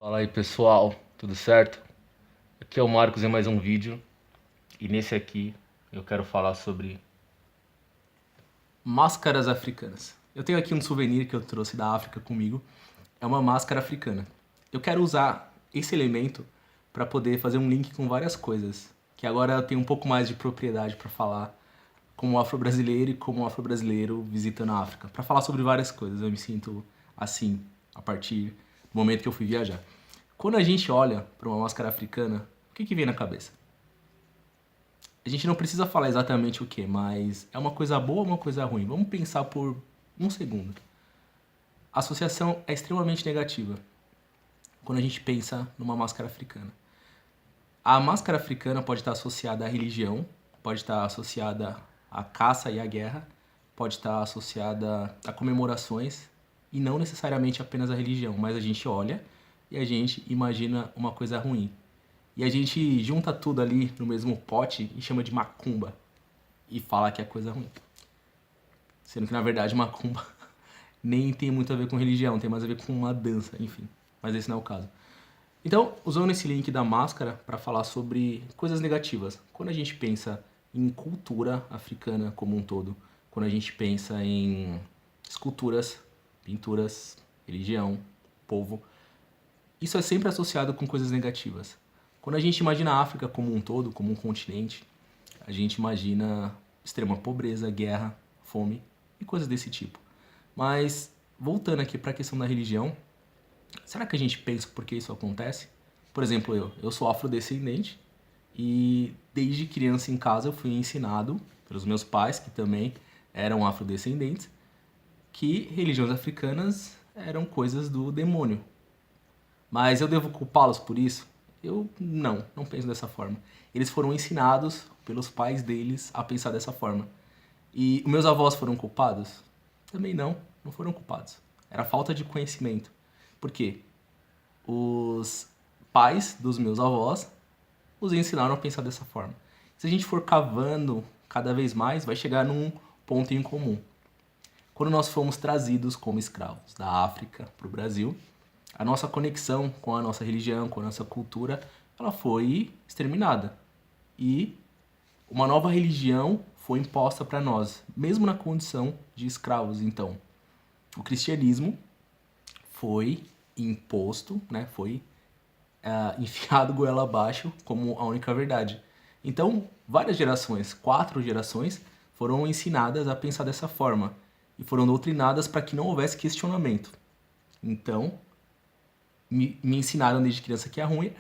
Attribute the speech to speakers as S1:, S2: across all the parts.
S1: Fala aí pessoal, tudo certo? Aqui é o Marcos em mais um vídeo e nesse aqui eu quero falar sobre máscaras africanas. Eu tenho aqui um souvenir que eu trouxe da África comigo, é uma máscara africana. Eu quero usar esse elemento para poder fazer um link com várias coisas, que agora eu tenho um pouco mais de propriedade para falar como afro-brasileiro e como afro-brasileiro visitando a África. Para falar sobre várias coisas, eu me sinto assim a partir do momento que eu fui viajar. Quando a gente olha para uma máscara africana, o que vem na cabeça? A gente não precisa falar exatamente o que, mas é uma coisa boa ou uma coisa ruim? Vamos pensar por um segundo. A associação é extremamente negativa quando a gente pensa numa máscara africana. A máscara africana pode estar associada à religião, pode estar associada à caça e à guerra, pode estar associada a comemorações e não necessariamente apenas à religião, mas a gente olha e a gente imagina uma coisa ruim. E a gente junta tudo ali no mesmo pote e chama de macumba e fala que é coisa ruim. Sendo que na verdade macumba nem tem muito a ver com religião, tem mais a ver com uma dança, enfim. Mas esse não é o caso. Então, usando esse link da máscara para falar sobre coisas negativas. Quando a gente pensa em cultura africana como um todo, quando a gente pensa em esculturas, pinturas, religião, povo, isso é sempre associado com coisas negativas. Quando a gente imagina a África como um todo, como um continente, a gente imagina extrema pobreza, guerra, fome e coisas desse tipo. Mas, voltando aqui para a questão da religião, será que a gente pensa por que isso acontece? Por exemplo, eu sou afrodescendente e desde criança em casa eu fui ensinado pelos meus pais, que também eram afrodescendentes, que religiões africanas eram coisas do demônio. Mas eu devo culpá-los por isso? Eu não penso dessa forma. Eles foram ensinados pelos pais deles a pensar dessa forma. E os meus avós foram culpados? Também não foram culpados. Era falta de conhecimento. Por quê? Os pais dos meus avós os ensinaram a pensar dessa forma. Se a gente for cavando cada vez mais, vai chegar num ponto em comum. Quando nós fomos trazidos como escravos da África para o Brasil, a nossa conexão com a nossa religião, com a nossa cultura, ela foi exterminada. E uma nova religião foi imposta para nós, mesmo na condição de escravos. Então, o cristianismo foi imposto, né, foi enfiado goela abaixo como a única verdade. Então, várias gerações, 4 gerações, foram ensinadas a pensar dessa forma e foram doutrinadas para que não houvesse questionamento. Então, me ensinaram desde criança que é ruim,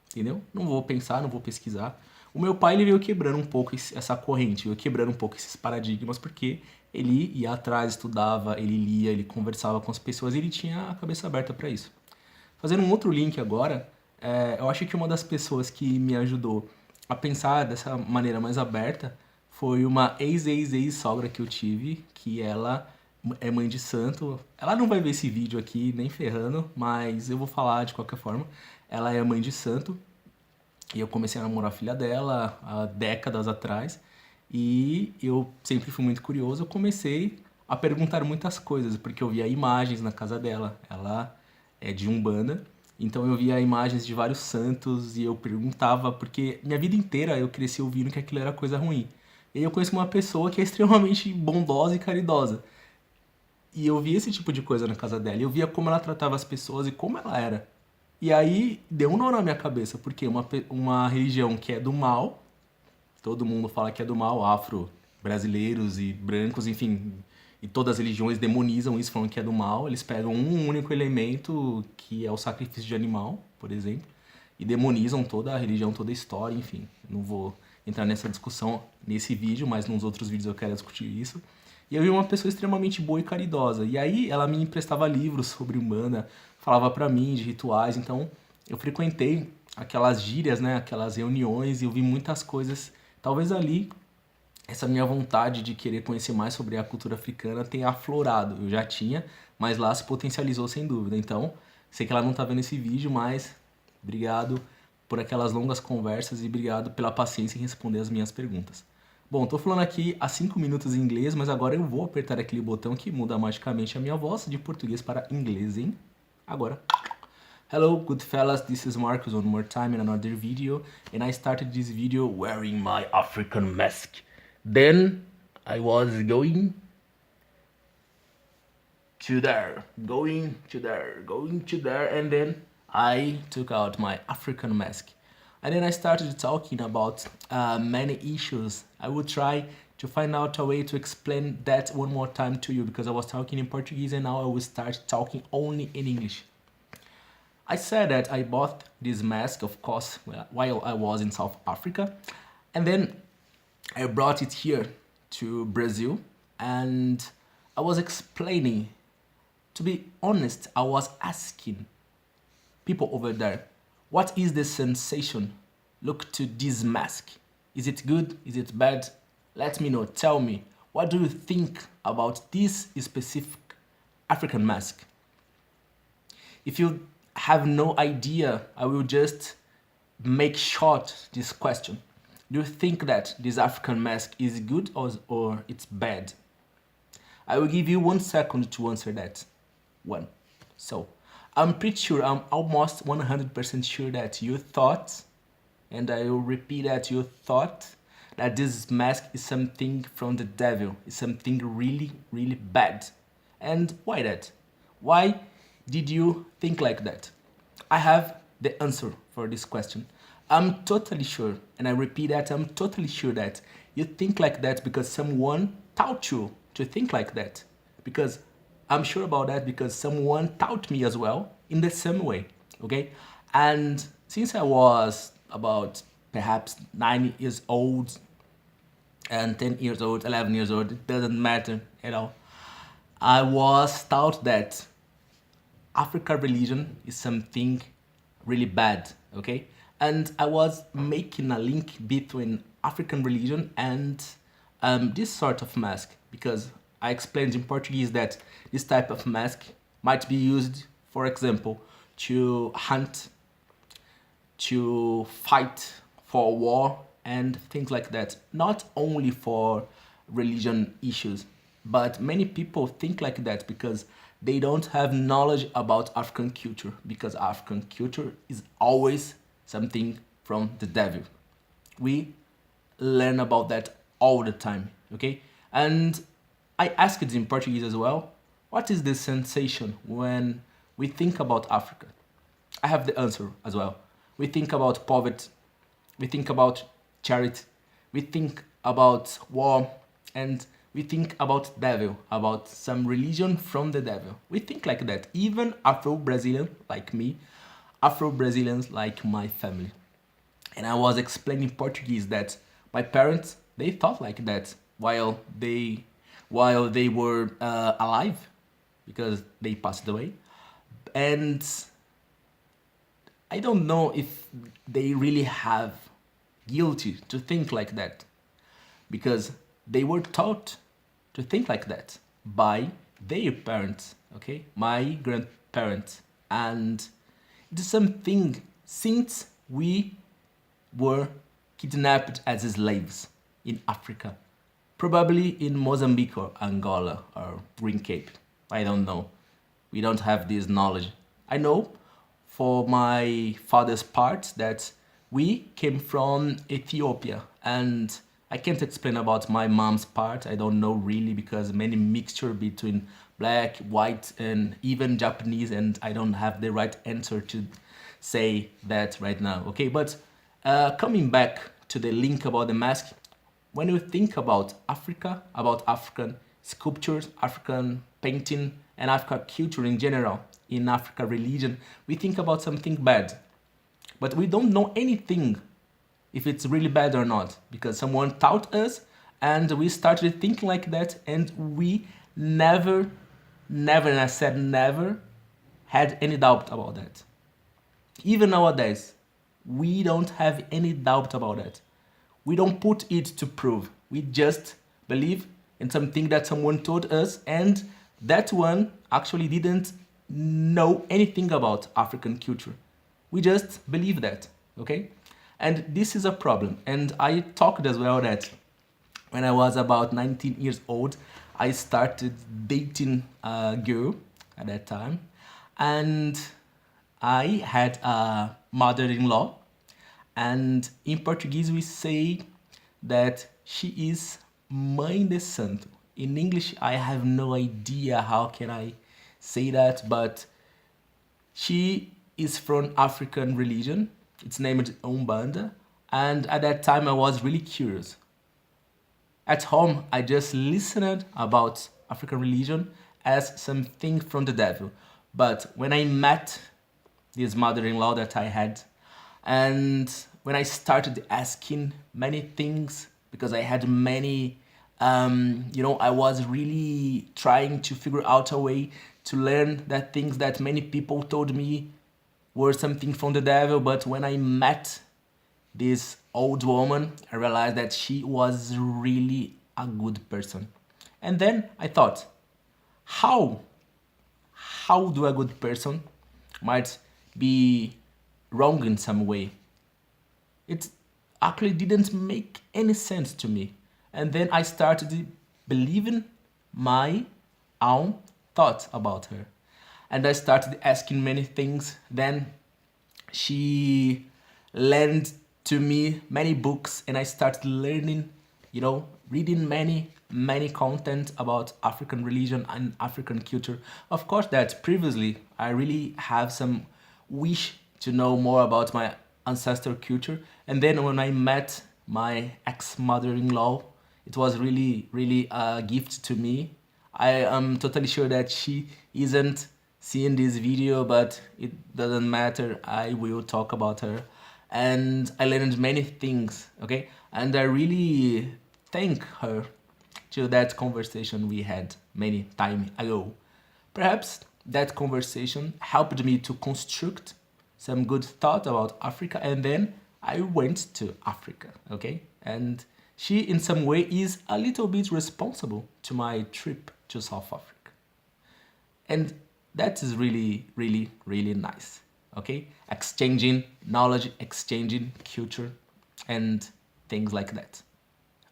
S1: entendeu? Não vou pensar, não vou pesquisar. O meu pai ele veio quebrando um pouco essa corrente, veio quebrando um pouco esses paradigmas, porque ele ia atrás, estudava, ele lia, ele conversava com as pessoas e ele tinha a cabeça aberta para isso. Fazendo um outro link agora, eu acho que uma das pessoas que me ajudou a pensar dessa maneira mais aberta foi uma ex-sogra que eu tive, que ela é mãe de santo. Ela não vai ver esse vídeo aqui nem ferrando, mas eu vou falar de qualquer forma. Ela é mãe de santo e eu comecei a namorar a filha dela há décadas atrás e eu sempre fui muito curioso. Eu comecei a perguntar muitas coisas, porque eu via imagens na casa dela. Ela é de Umbanda, então eu via imagens de vários santos e eu perguntava, porque minha vida inteira eu cresci ouvindo que aquilo era coisa ruim. E aí eu conheço uma pessoa que é extremamente bondosa e caridosa. E eu via esse tipo de coisa na casa dela. Eu via como ela tratava as pessoas e como ela era. E aí deu um nó na minha cabeça, porque uma religião que é do mal, todo mundo fala que é do mal, afro-brasileiros e brancos, enfim, e todas as religiões demonizam isso, falando que é do mal. Eles pegam um único elemento, que é o sacrifício de animal, por exemplo, e demonizam toda a religião, toda a história, enfim. Não vou entrar nessa discussão nesse vídeo, mas nos outros vídeos eu quero discutir isso. E eu vi uma pessoa extremamente boa e caridosa. E aí ela me emprestava livros sobre Umbanda, falava pra mim de rituais. Então eu frequentei aquelas gírias, né, aquelas reuniões, e eu vi muitas coisas. Talvez ali essa minha vontade de querer conhecer mais sobre a cultura africana tenha aflorado. Eu já tinha, mas lá se potencializou sem dúvida. Então, sei que ela não tá vendo esse vídeo, mas obrigado por aquelas longas conversas e obrigado pela paciência em responder as minhas perguntas. Bom, tô falando aqui há 5 minutos em inglês, mas agora eu vou apertar aquele botão que muda magicamente a minha voz de português para inglês, hein? Agora. Hello, good fellas, this is Marcus one more time in another video, and I started this video wearing my African mask. Then I was going to there, going to there, and then I took out my African mask. And then I started talking about many issues. I will try to find out a way to explain that one more time to you because I was talking in Portuguese and now I will start talking only in English. I said that I bought this mask, of course, while I was in South Africa, and then I brought it here to Brazil, and I was explaining. To be honest, I was asking people over there, what is the sensation? Look to this mask. Is it good? Is it bad? Let me know. Tell me. What do you think about this specific African mask? If you have no idea, I will just make short this question. Do you think that this African mask is good or it's bad? I will give you 1 second to answer that one. So, I'm pretty sure, I'm almost 100% sure that you thought, and I will repeat that you thought, that this mask is something from the devil, is something really, really bad. And why that? Why did you think like that? I have the answer for this question. I'm totally sure, and I repeat that, I'm totally sure that you think like that because someone taught you to think like that. Because I'm sure about that because someone taught me as well in the same way, okay? And since I was about perhaps 9 years old and 10 years old, 11 years old, it doesn't matter at all. I was taught that African religion is something really bad, okay? And I was making a link between African religion and this sort of mask because I explained in Portuguese that this type of mask might be used, for example, to hunt, to fight for war and things like that. Not only for religion issues, but many people think like that because they don't have knowledge about African culture, because African culture is always something from the devil. We learn about that all the time, okay? And I asked it in Portuguese as well, what is the sensation when we think about Africa? I have the answer as well. We think about poverty, we think about charity, we think about war, and we think about devil, about some religion from the devil. We think like that. Even Afro-Brazilian like me, Afro-Brazilians like my family. And I was explaining Portuguese that my parents, they thought like that while they were alive, because they passed away. And I don't know if they really have guilty to think like that, because they were taught to think like that by their parents, okay, my grandparents. And it is something since we were kidnapped as slaves in Africa, probably in Mozambique or Angola or Green Cape. I don't know. We don't have this knowledge. I know for my father's part that we came from Ethiopia, and I can't explain about my mom's part. I don't know really because many mixture between black, white, and even Japanese, and I don't have the right answer to say that right now. Okay, but coming back to the link about the mask, when you think about Africa, about African sculptures, African painting, and African culture in general, in Africa religion, we think about something bad. But we don't know anything if it's really bad or not, because someone taught us and we started thinking like that, and we never, and I said never, had any doubt about that. Even nowadays, we don't have any doubt about that. We don't put it to prove. We just believe in something that someone told us, and that one actually didn't know anything about African culture. We just believe that, okay? And this is a problem. And I talked as well that when I was about 19 years old, I started dating a girl at that time. And I had a mother-in-law, and in Portuguese we say that she is Mãe de Santo. In English, I have no idea how can I say that, but she is from African religion. It's named Umbanda, and at that time I was really curious. At home, I just listened about African religion as something from the devil. But when I met this mother-in-law that I had, and when I started asking many things, because I had many, I was really trying to figure out a way to learn that things that many people told me were something from the devil. But when I met this old woman, I realized that she was really a good person. And then I thought, how do a good person might be wrong in some way? It actually didn't make any sense to me. And then I started believing my own thoughts about her. And I started asking many things. Then she lent to me many books, and I started learning, reading many content about African religion and African culture. Of course, that previously I really have some wish to know more about my ancestral culture. And then when I met my ex-mother-in-law, it was really a gift to me. I am totally sure that she isn't seeing this video, but it doesn't matter. I will talk about her. And I learned many things, okay? And I really thank her to that conversation we had many time ago. Perhaps that conversation helped me to construct some good thought about Africa, and then I went to Africa, okay? And she in some way is a little bit responsible to my trip to South Africa. And that is really nice, okay? Exchanging knowledge, exchanging culture, and things like that.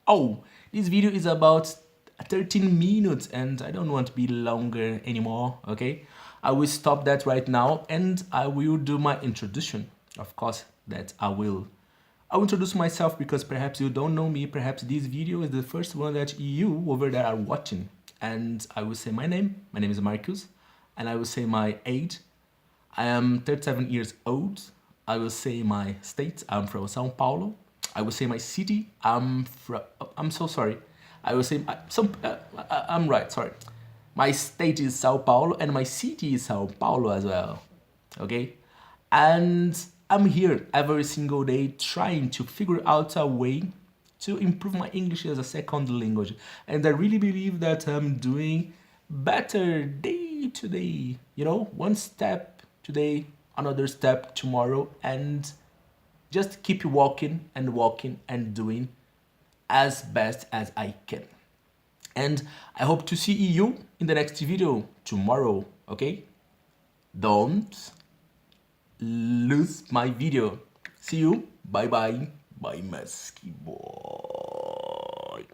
S1: Oh, this video is about 13 minutes and I don't want to be longer anymore, okay? I will stop that right now and I will do my introduction. Of course, that I will introduce myself because perhaps you don't know me. Perhaps this video is the first one that you over there are watching. And I will say my name. My name is Marcus. And I will say my age. I am 37 years old. I will say my state. I'm from São Paulo. I will say my city. I'm so sorry. I will say I'm right. Sorry. My state is São Paulo and my city is São Paulo as well. Okay? And I'm here every single day trying to figure out a way to improve my English as a second language. And I really believe that I'm doing better day to day. One step today, another step tomorrow, and just keep walking and doing as best as I can. And I hope to see you in the next video tomorrow, okay? Don't lose my video. See you. Bye bye. Bye, Musky Boy.